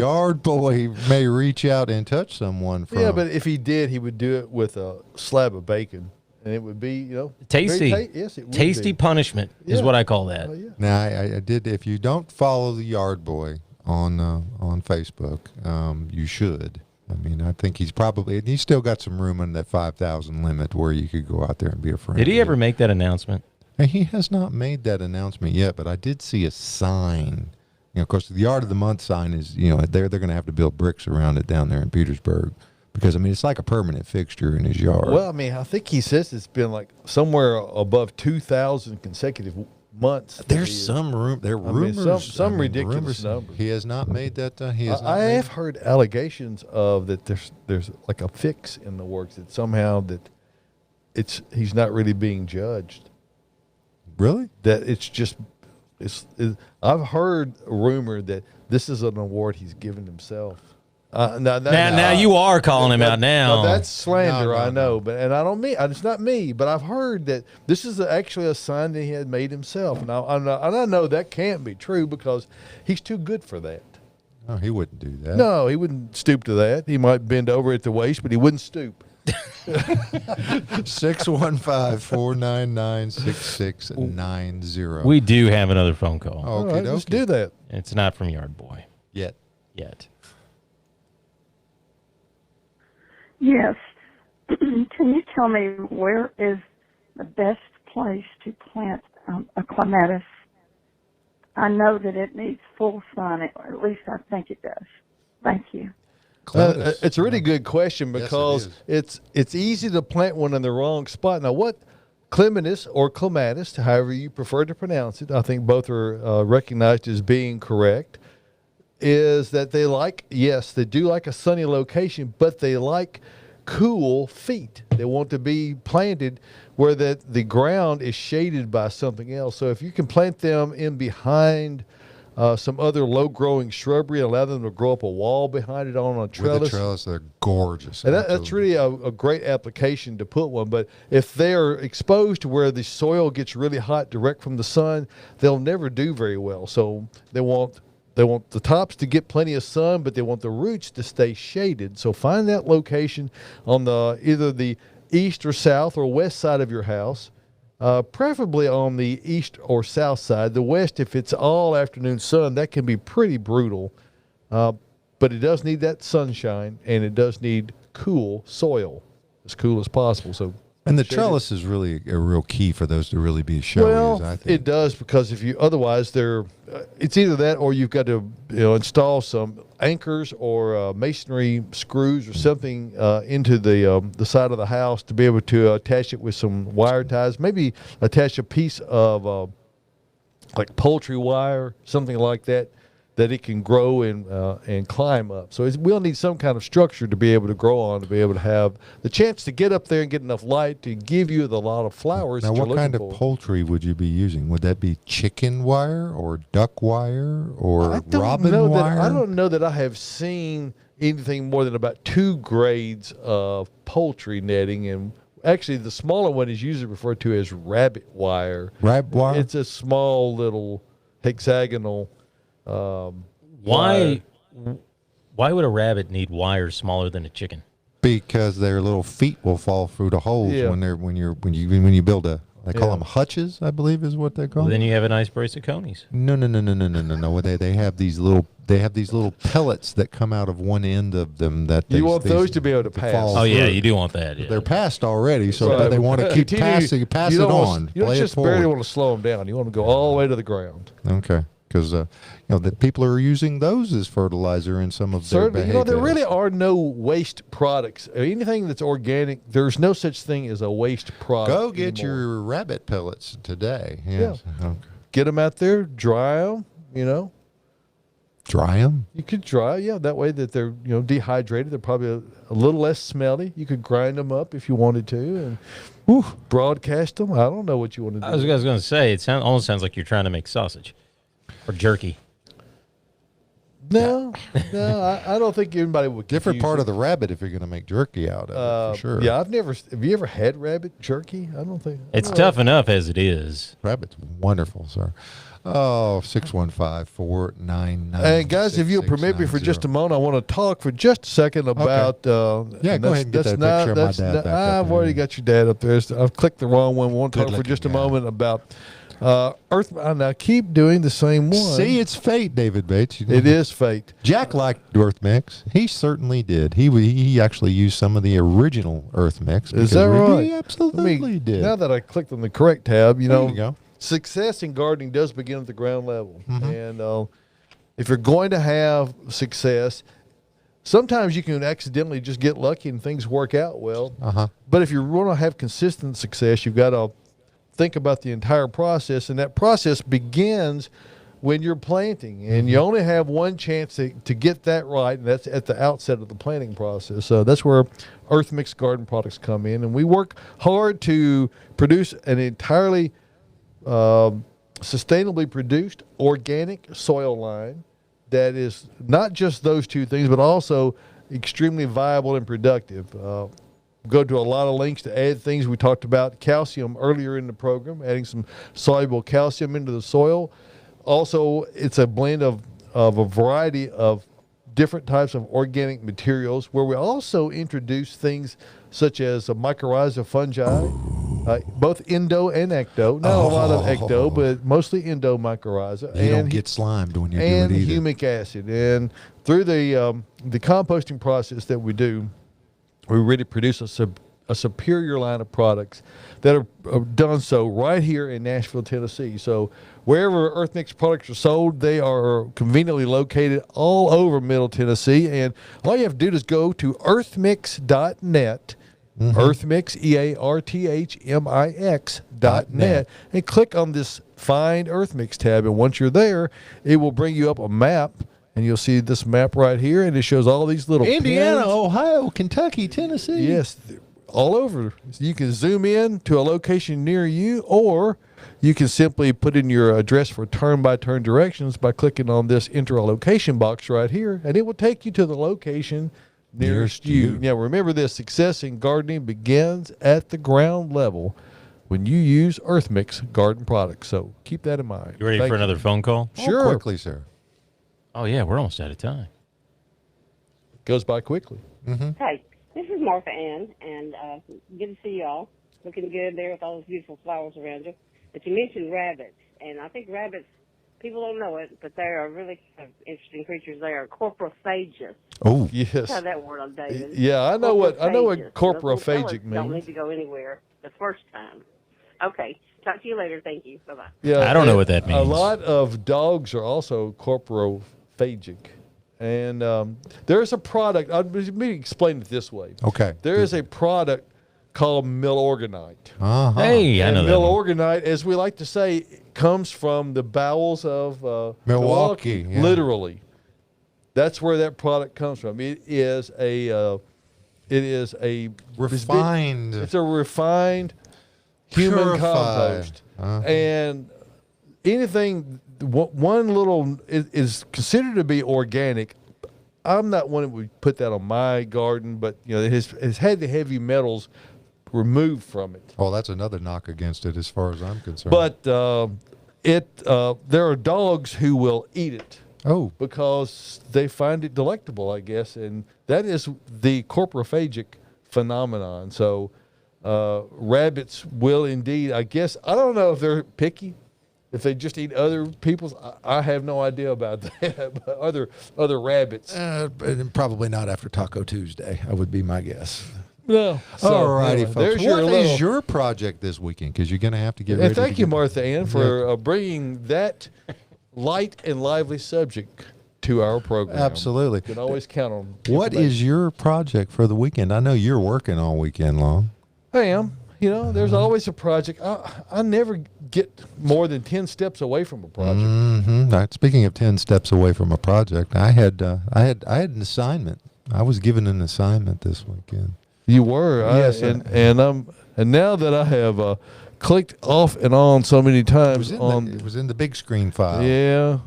Yard Boy may reach out and touch someone from. Yeah, but if he did, he would do it with a slab of bacon, and it would be, tasty. Yes, it would Tasty be. punishment is what I call that. Oh, yeah. Now, I did. If you don't follow the Yard Boy on Facebook, you should. I mean, I think he's still got some room in that 5,000 limit where you could go out there and be a friend. Did he ever make that announcement? And he has not made that announcement yet, but I did see a sign. Of course, the Yard of the Month sign is, they're going to have to build bricks around it down there in Petersburg because, I mean, it's like a permanent fixture in his yard. Well, I mean, I think he says it's been like somewhere above 2,000 consecutive months. There's some room. There are rumors. Some ridiculous number. He has not made that. I have heard allegations of that there's like a fix in the works that somehow that he's not really being judged. Really? That I've heard a rumor that this is an award he's given himself. Now you are calling him out now. That's slander, No. I know, and I don't mean it's not me, but I've heard that this is actually a sign that he had made himself, and I know that can't be true because he's too good for that. No, he wouldn't do that. No, he wouldn't stoop to that. He might bend over at the waist, but he wouldn't stoop. 615-499-6690. We do have another phone call. All right, let's do that. It's not from Yard Boy Yet. Yes. Can you tell me where is the best place to plant a clematis? I know that it needs full sun, or at least I think it does. Thank you. It's a really good question because it's easy to plant one in the wrong spot. Now, what clematis or clematis, however you prefer to pronounce it, I think both are recognized as being correct, is that they do like a sunny location, but they like cool feet. They want to be planted where the ground is shaded by something else. So if you can plant them in behind some other low-growing shrubbery and allow them to grow up a wall behind it on a trellis. With a trellis, they're gorgeous. And that's really a great application to put one. But if they're exposed to where the soil gets really hot direct from the sun, they'll never do very well. So they want the tops to get plenty of sun, but they want the roots to stay shaded. So find that location on either the east or south or west side of your house. Preferably on the east or south side. The west, if it's all afternoon sun, that can be pretty brutal. But it does need that sunshine, and it does need cool soil, as cool as possible. And the trellis is really a real key for those to really be showy. Well, I think it does, because otherwise it's either that or you've got to install some anchors or masonry screws or something into the side of the house to be able to attach it with some wire ties. Maybe attach a piece of like poultry wire, something like that it can grow and climb up. So we'll need some kind of structure to be able to grow on, to be able to have the chance to get up there and get enough light to give you the lot of flowers. Now, what kind of poultry would you be using? Would that be chicken wire or duck wire or robin wire? I don't know that I have seen anything more than about 2 grades of poultry netting, and actually the smaller one is usually referred to as rabbit wire. Rabbit wire? It's a small little hexagonal Why would a rabbit need wires smaller than a chicken? Because their little feet will fall through the holes when you build they call them hutches, I believe is what they call. Well, then you have a nice brace of conies. No. They have these little pellets that come out of one end of them that you want those to be able to pass. Oh yeah, you do want that. Yeah. They're passed already, so they want to keep pass it on. You don't just barely want to slow them down. You want to go all the way to the ground. Okay. because that people are using those as fertilizer in some of their behaviors. There really are no waste products. Anything that's organic, there's no such thing as a waste product. Go get anymore. your rabbit pellets today. Yes. Yeah. Okay. Get them out there, dry them. Dry them? You could dry, that way that they're, dehydrated. They're probably a little less smelly. You could grind them up if you wanted to and broadcast them. I don't know what you want to do. I was going to say, it almost sounds like you're trying to make sausage or jerky. No, I don't think anybody would. Different part of the rabbit if you're going to make jerky out of it, for sure. Yeah, have you ever had rabbit jerky? I don't think. It's tough enough as it is. Rabbit's wonderful, sir. Oh, 615-499. And guys, if you'll permit me for just a moment, I want to talk for just a second about. Okay. Go ahead and get that picture of my dad back up I've there. already got your dad up there. I've clicked the wrong one. We want to talk for Good-looking just a guy. moment about Earth. Now keep doing the same one. See, it's fate, David Bates. It is fate. Jack liked Earth Mix. He certainly did. He actually used some of the original Earth Mix. Is that right? He absolutely did. Now that I clicked on the correct tab, There you go. Success in gardening does begin at the ground level. Mm-hmm. And if you're going to have success, sometimes you can accidentally just get lucky and things work out well. But if you want to have consistent success, you've got to think about the entire process. And that process begins when you're planting. And you only have one chance to get that right, and that's at the outset of the planting process. So that's where Earth Mix Garden products come in. And we work hard to produce an entirely sustainably produced organic soil line that is not just those two things, but also extremely viable and productive. Go to a lot of links to add things. We talked about calcium earlier in the program, adding some soluble calcium into the soil. Also, it's a blend of a variety of different types of organic materials, where we also introduce things such as a mycorrhiza fungi, both endo and ecto. Not a lot of ecto, but mostly endo mycorrhiza. You don't get slimed when you do it either. And humic acid. And through the composting process that we do, we really produce a superior line of products that are done so right here in Nashville, Tennessee. So wherever Earth Mix products are sold, they are conveniently located all over Middle Tennessee. And all you have to do is go to earthmix.net, Earthmix, EARTHMIX.net, and click on this Find Earth Mix tab. And once you're there, it will bring you up a map. And you'll see this map right here, and it shows all these little Indiana, pins. Ohio, Kentucky, Tennessee. Yes, all over. You can zoom in to a location near you, or you can simply put in your address for turn-by-turn directions by clicking on this enter a location box right here, and it will take you to the location nearest you. Now, remember this, success in gardening begins at the ground level when you use Earth Mix garden products. So keep that in mind. You ready for another phone call? Sure. Quickly, sir. Oh, yeah, we're almost out of time. Goes by quickly. Hey, this is Martha Ann, and good to see y'all. Looking good there with all those beautiful flowers around you. But you mentioned rabbits, and I think rabbits, people don't know it, but they are really kind of interesting creatures. They are coprophagic. Oh, yes. Try that word on David. Yeah, I know what Coprophagic. coprophagic Those don't means. need to go anywhere the first time. Okay, talk to you later. Thank you. Bye-bye. Yeah, I don't know what that A means. lot of dogs are also coprophagic. And there's a product, let me explain it this way. okay. There is a product called Milorganite. Hey, I And know that one. Milorganite, as we like to say, comes from the bowels of Milwaukee, yeah. Literally. That's where that product comes from. It is a Refined. It's a refined human Purified. compost. And anything, one little is considered to be organic. I'm not one that would put that on my garden, but it has had the heavy metals removed from it. Oh, that's another knock against it as far as I'm concerned. But there are dogs who will eat it. Oh. Because they find it delectable, I guess, and that is the coprophagic phenomenon. So rabbits will indeed, I guess, I don't know if they're picky, if they just eat other people's. I have no idea about that. But other rabbits. Probably not after Taco Tuesday, I would be my guess. No. So, All righty, anyway, folks. there's What your is your project this weekend? Because you're going to have to get ready. And thank to you, get- Martha Ann, for bringing that light and lively subject to our program. Absolutely. You can always count on. What is your project for the weekend? I know you're working all weekend long. I am. You know, there's always a project. I never get more than 10 steps away from a project. Now, speaking of 10 steps away from a project, I had an assignment. I was given an assignment this weekend. You were, yes, and now that I have clicked off and on so many times it was in the big screen file. Yeah,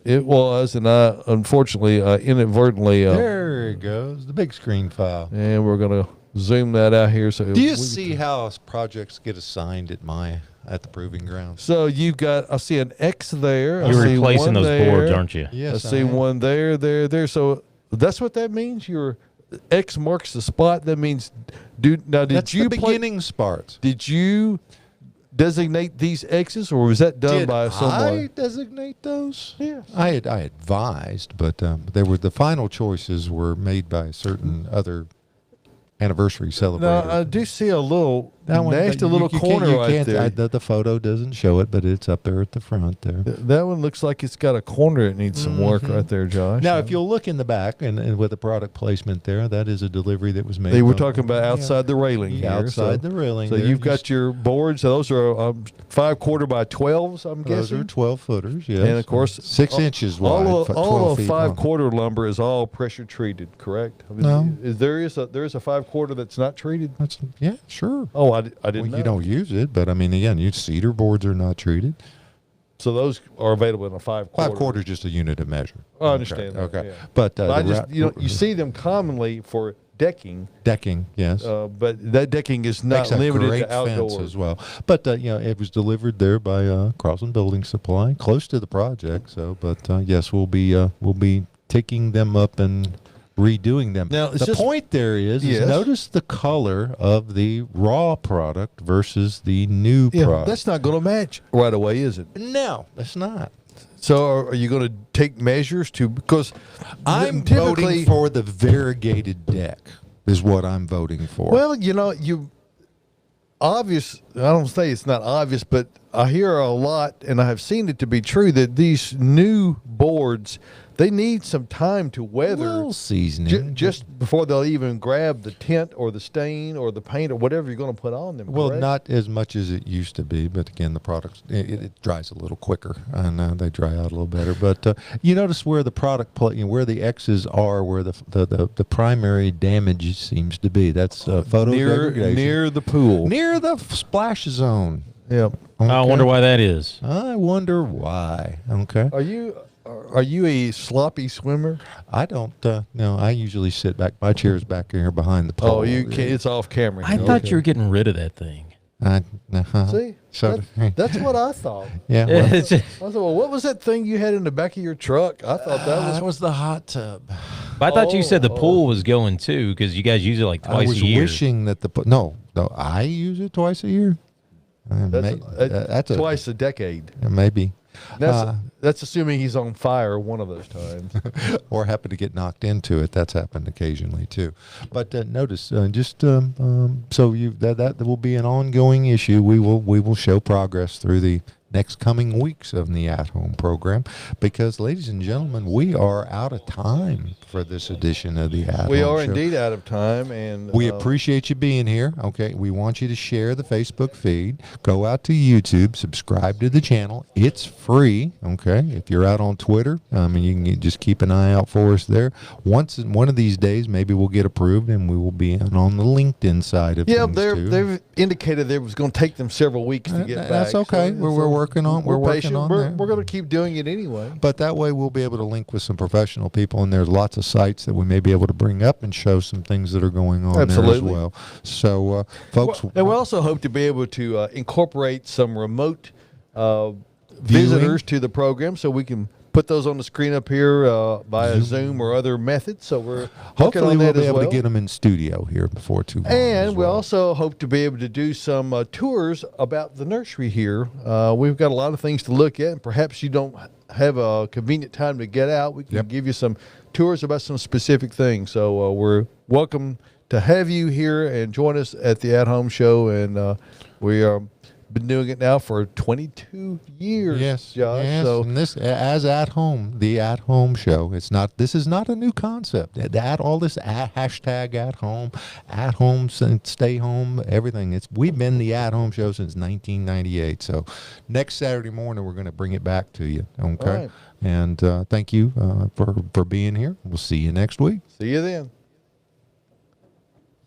it was, and I unfortunately inadvertently. There it goes, the big screen file. And we're gonna zoom that out here. So do you see how projects get assigned at the proving ground? So you've got, I see an X there. You're replacing those boards, aren't you? Yes, I see one there. So that's what that means. Your X marks the spot. That means, that's the beginning spots. Did you designate these X's, or was that done by someone? I designate those? Yes. I advised, but the final choices were made by certain other anniversary celebrators. Now, I do see a little nasty you corner right there. The photo doesn't show it, but it's up there at the front there. That one looks like it's got a corner that needs some work right there, Josh. Now, if you'll look in the back and with the product placement there, that is a delivery that was made. They were talking about outside the railing here. Outside the railing. So you've got your boards. Those are 5/4 by 12s, I'm Those guessing. are 12 footers, yes. And of course, 6 inches wide. All of 12 feet 5/4 lumber is all pressure treated, correct? I mean, No. there is a 5/4 that's not treated. Yeah, sure. Oh, I didn't know. You don't use it, but I mean, again, cedar boards are not treated. So those are available in a 5/4. 5/4 is just a unit of measure. I understand. Okay. That, yeah. But I just you see them commonly for decking. Decking, yes. But that decking is not Makes a limited great to outdoor fence as well. But it was delivered there by Carlson Building Supply, close to the project. So, but yes, we'll be taking them up and redoing them. Now, the point there is notice the color of the raw product versus the new product. That's not going to match right away, is it? No, that's not. So are you going to take measures because I'm voting for the variegated deck is what I'm voting for. Well, obvious, I don't say it's not obvious, but I hear a lot, and I have seen it to be true, that these new boards, they need some time to weather. A little seasoning. Just before they'll even grab the tint or the stain or the paint or whatever you're going to put on them. Well, correct? not as much as it used to be, but again, the products, it dries a little quicker, and they dry out a little better. But you notice where the product, where the X's are, where the primary damage seems to be. That's photo degradation. Near the pool. Near the splash zone. Yep. Okay. I wonder why that is. I wonder why. Okay. Are you a sloppy swimmer? I don't. No, I usually sit back. My chair's back here behind the pole. Oh, you can't. It's off camera. I thought you were getting rid of that thing. See, so that's what I thought. Yeah. Well, I thought, well, what was that thing you had in the back of your truck? I thought that was the hot tub. But I thought you said the pool was going too, because you guys use it like twice a year. I was wishing that no, I use it twice a year. That's twice a decade. Maybe. That's assuming he's on fire one of those times, or happen to get knocked into it. That's happened occasionally too. But notice, so that will be an ongoing issue. We will show progress through the next coming weeks of the at-home program, because, ladies and gentlemen, we are out of time for this edition of the at-home We are show. indeed out of time, and we appreciate you being here. Okay, we want you to share the Facebook feed. Go out to YouTube, subscribe to the channel. It's free. Okay, if you're out on Twitter, you can just keep an eye out for us there. One of these days, maybe we'll get approved, and we will be on the LinkedIn side of things too. They've indicated it was going to take them several weeks to get back. That's okay. So, we're working on. We're working on that. We're going to keep doing it anyway. But that way, we'll be able to link with some professional people, and there's lots of sites that we may be able to bring up and show some things that are going on there as well. So, folks, and we also hope to be able to incorporate some remote visitors to the program, so we can put those on the screen up here via Zoom or other methods. So we're hopefully we'll be able to get them in studio here before too long. And we also hope to be able to do some tours about the nursery here. We've got a lot of things to look at, and perhaps you don't have a convenient time to get out. We can give you some tours about some specific things. So we're welcome to have you here and join us at the At Home Show, and we are been doing it now for 22 years. Yes, Josh. yes. So And this, as at home, the at home show. It's not. This is not a new concept. All this hashtag at home, stay home, everything. We've been the at home show since 1998. So next Saturday morning we're going to bring it back to you. Okay. All right. And thank you for being here. We'll see you next week. See you then.